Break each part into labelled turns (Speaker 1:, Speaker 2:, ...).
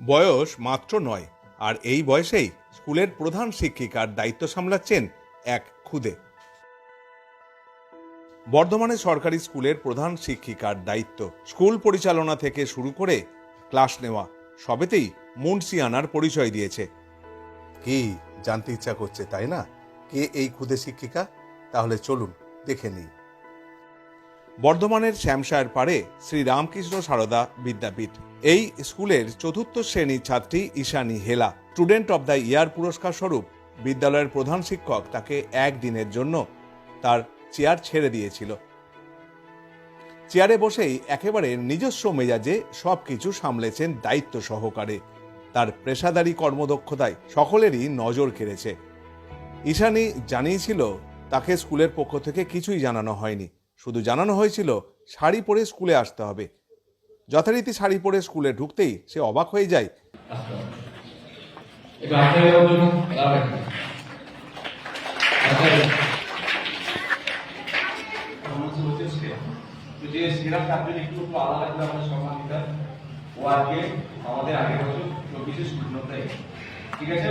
Speaker 1: বয়স মাত্র 9, আর এই বয়সেই স্কুলের প্রধান শিক্ষিকার দায়িত্ব সামলাচ্ছেন এক খুদে। বর্ধমানে সরকারি স্কুলের প্রধান শিক্ষিকার দায়িত্ব, স্কুল পরিচালনা থেকে শুরু করে ক্লাস নেওয়া, সবেতেই মুন্সিয়ানার পরিচয় দিয়েছে। কি জানতে ইচ্ছা করছে, তাই না? কে এই খুদে শিক্ষিকা? তাহলে চলুন দেখে নিই। বর্ধমানের শ্যামশায়ের পাড়ে শ্রী রামকৃষ্ণ সারদা বিদ্যাপীঠ, এই স্কুলের চতুর্থ শ্রেণীর ছাত্রী ঈশানী হেলা স্টুডেন্ট অব দ্য ইয়ার পুরস্কার স্বরূপ বিদ্যালয়ের প্রধান শিক্ষক তাকে একদিনের জন্য তার চেয়ার ছেড়ে দিয়েছিল। চেয়ারে বসেই একেবারে নিজস্ব মেজাজে সবকিছু সামলেছেন দায়িত্ব সহকারে। তার পেশাদারী কর্মদক্ষতায় সকলেরই নজর কেড়েছে। ঈশানী জানিয়েছিল তাকে স্কুলের পক্ষ থেকে কিছুই জানানো হয়নি, শুধু জানানো হয়েছিল শাড়ি পরে স্কুলে আসতে হবে। যথারীতি শাড়ি পরে স্কুলে ঢুকতেই সে অবাক হয়ে যায়।
Speaker 2: যে সেরা ছাত্র একটু আলাদা লাগবে আমাদের সম্মানিত ও আজকে আমাদের আগের বছর 24-এ স্টুডেন্ট, ঠিক আছে?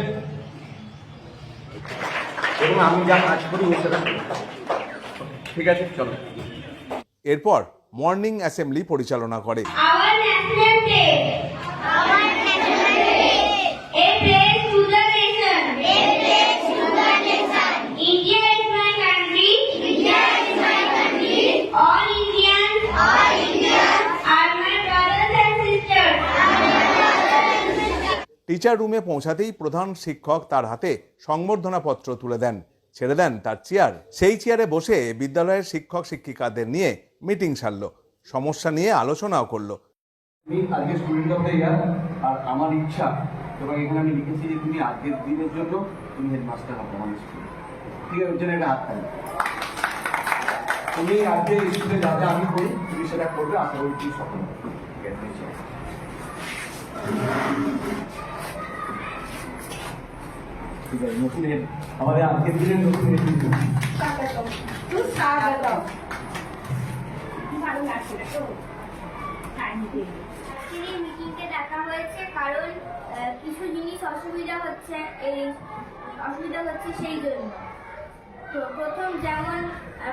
Speaker 2: এবং আমি যা কাজ করি সেটা ঠিক আছে, চলো।
Speaker 1: এরপর মর্নিং অ্যাসেম্বলি পরিচালনা করে। টিচার রুমে পৌঁছাতেই প্রধান শিক্ষক তার হাতে সংবর্ধনা পত্র তুলে দেন, ছেড়ে দেন তার চেয়ার। সেই চেয়ারে বসে বিদ্যালয়ের শিক্ষক শিক্ষিকাদের নিয়ে মিটিং সারল, সমস্যা নিয়ে আলোচনাও করলো।
Speaker 2: আমি আজকে স্টুডেন্ট অফ দ্য ইয়ার, আর আমার ইচ্ছা এবং এখানে আমি লিখেছি যে তুমি আজকের দিনের জন্য তুমি হেডমাস্টার হবে আমাদের স্কুলে, ঠিক আছে? ওর জন্য একটা হাত তালি। তুমি আজকে স্কুলে যা যা আমি করি তুমি সেটা করবে, আশা করি তুমি সফল হবে, ঠিক আছে? ঠিক আছে, নতুন হেড আমাদের আজকের দিনের নতুন হেড
Speaker 3: মিটিংকে ডাকা হয়েছে কারণ কিছু জিনিস অসুবিধা হচ্ছে সেই জন্য। তো প্রথম যেমন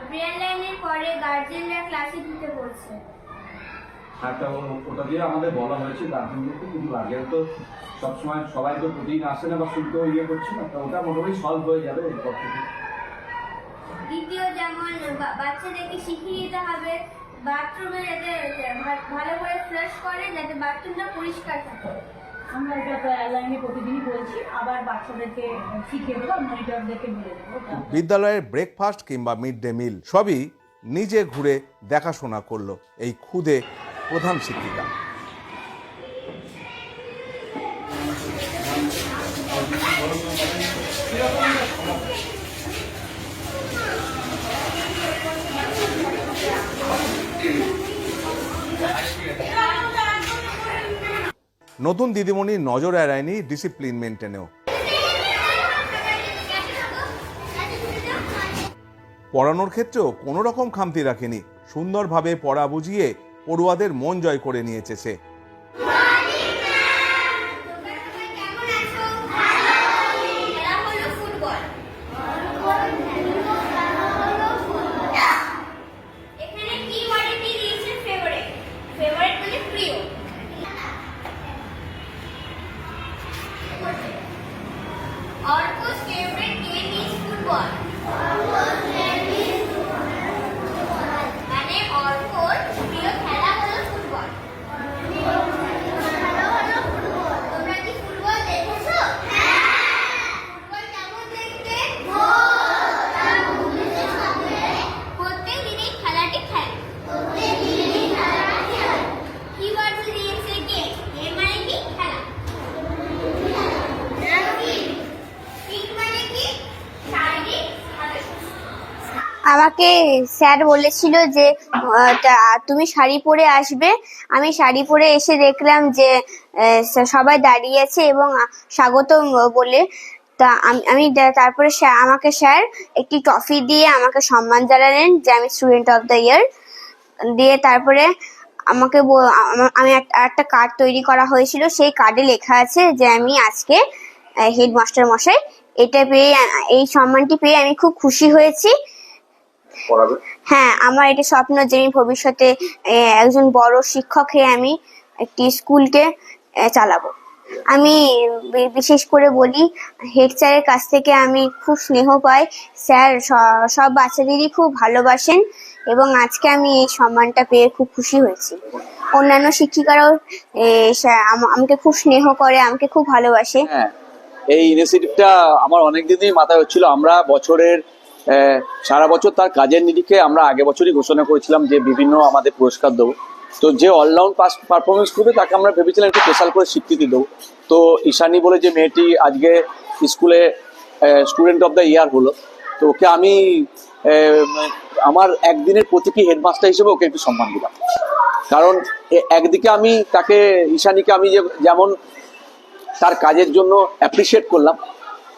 Speaker 3: প্রেয়ার লাইনের পরে গার্জেনরা ক্লাসে ঢুকে পড়ছে,
Speaker 2: একটা ওটা দিয়ে আমাদের বলা হয়েছে গার্জেনদেরকে, কিন্তু গার্জেন তো সবসময় সবাই তো প্রতিদিন আসে না বা শুনতেও করছে না, তো ওটা মোটামুটি সলভ হয়ে যাবে এরপর থেকে।
Speaker 3: দ্বিতীয় যেমন বাচ্চাদেরকে শিখিয়ে দিতে হবে বাথরুমে যাতে ভালো করে ফ্লাশ করে, যাতে বাথরুমটা পরিষ্কার থাকে।
Speaker 4: আমরা এটা প্রেয়ার লাইনে প্রতিদিনই বলছি, আবার বাচ্চাদেরকে শিখিয়ে দেবো, মনিটরদেরকে বলে দেবো।
Speaker 1: বিদ্যালয়ের ব্রেকফাস্ট কিংবা মিড ডে মিল সবই নিজে ঘুরে দেখাশোনা করলো এই খুদে প্রধান শিক্ষিকা। নতুন দিদিমণির নজর এড়ায়নি ডিসিপ্লিন মেনটেনেও। পড়ানোর ক্ষেত্রেও কোনো রকম খামতি রাখেনি, সুন্দরভাবে পড়া বুঝিয়ে পড়ুয়াদের মন জয় করে নিয়েছে সে।
Speaker 3: Orko's favorite game is football. মানে অর্কর প্রিয় খেলা হলো ফুটবল। তোমরা কি ফুটবল দেখেছো? ফুটবল কেমন দেখতে? প্রত্যেক দিনই খেলাটি খেলে। কি ওয়ার্ড দিয়েছে? গেম। গেম মানে কি? খেলা। আমাকে স্যার বলেছিল যে তুমি শাড়ি পরে আসবে। আমি শাড়ি পরে এসে দেখলাম যে সবাই দাঁড়িয়ে আছে এবং স্বাগতম বলে। তা আমি তারপরে আমাকে স্যার একটি ট্রফি দিয়ে আমাকে সম্মান জানালেন যে আমি স্টুডেন্ট অফ দ্য ইয়ার দিয়ে। তারপরে আমি একটা কার্ড তৈরি করা হয়েছিল, সেই কার্ডে লেখা আছে যে আমি আজকে হেডমাস্টার মশাই। এটা পেয়ে, এই সম্মানটি পেয়ে আমি খুব খুশি হয়েছি। হ্যাঁ, আমার এটা স্বপ্ন যে আমি ভবিষ্যতে একজন বড় শিক্ষক হয়ে আমি একটি স্কুলকে চালাবো। আমি বিশেষ করে বলি, হেড স্যারের কাছ থেকে আমি খুব স্নেহ পাই। স্যার সব বাচ্চাদেরই খুব ভালোবাসেন এবং আজকে আমি এই সম্মানটা পেয়ে খুব খুশি হয়েছি। অন্যান্য শিক্ষিকারাও আমাকে খুব স্নেহ করে, আমাকে খুব ভালোবাসে।
Speaker 5: হ্যাঁ, এই ইনিশিয়েটিভটা আমার অনেকদিনই মাথায় হচ্ছিল। আমরা বছরের সারা বছর তার কাজের নিরিখে আমরা আগে বছরই ঘোষণা করেছিলাম যে বিভিন্ন আমাদের পুরস্কার দেবো। তো যে অলরাউন্ড পারফরমেন্স করবে তাকে আমরা ভেবেছিলাম একটু স্পেশাল করে স্বীকৃতি দেবো। তো ঈশানী বলে যে মেয়েটি আজকে স্কুলে স্টুডেন্ট অফ দ্য ইয়ার হলো, তো ওকে আমি আমার একদিনের প্রতীকী হেডমাস্টার হিসেবে ওকে একটু সম্মান দিলাম। কারণ একদিকে আমি তাকে, ঈশানীকে আমি যেমন তার কাজের জন্য অ্যাপ্রিসিয়েট করলাম,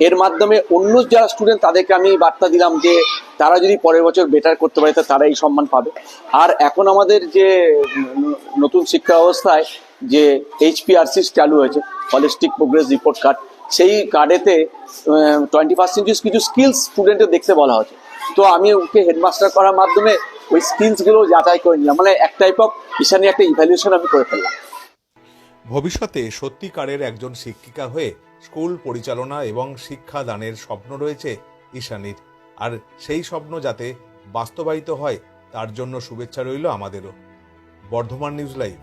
Speaker 5: এর মাধ্যমে অন্য যারা স্টুডেন্ট তাদেরকে আমি বার্তা দিলাম যে তারা যদি পরের বছর বেটার করতে পারে তারা এই সম্মান পাবে। আর এখন আমাদের যে নতুন শিক্ষা ব্যবস্থায় যে HPRC চালু হয়েছে, হলিস্টিক প্রোগ্রেস রিপোর্ট কার্ড, সেই কার্ডেতে 21st century কিছু স্কিলস স্টুডেন্টের দেখতে বলা হয়েছে। তো আমি ওকে হেডমাস্টার করার মাধ্যমে ওই স্কিলসগুলো যাচাই করে নিলাম, মানে এক টাইপ অফ ঈশানী একটা ইভ্যালুয়েশন আমি করে ফেললাম।
Speaker 1: ভবিষ্যতে সত্যিকারের একজন শিক্ষিকা হয়ে স্কুল পরিচালনা এবং শিক্ষাদানের স্বপ্ন রয়েছে ঈশানীর। আর সেই স্বপ্ন যাতে বাস্তবায়িত হয় তার জন্য শুভেচ্ছা রইল আমাদেরও। Bardhaman news live.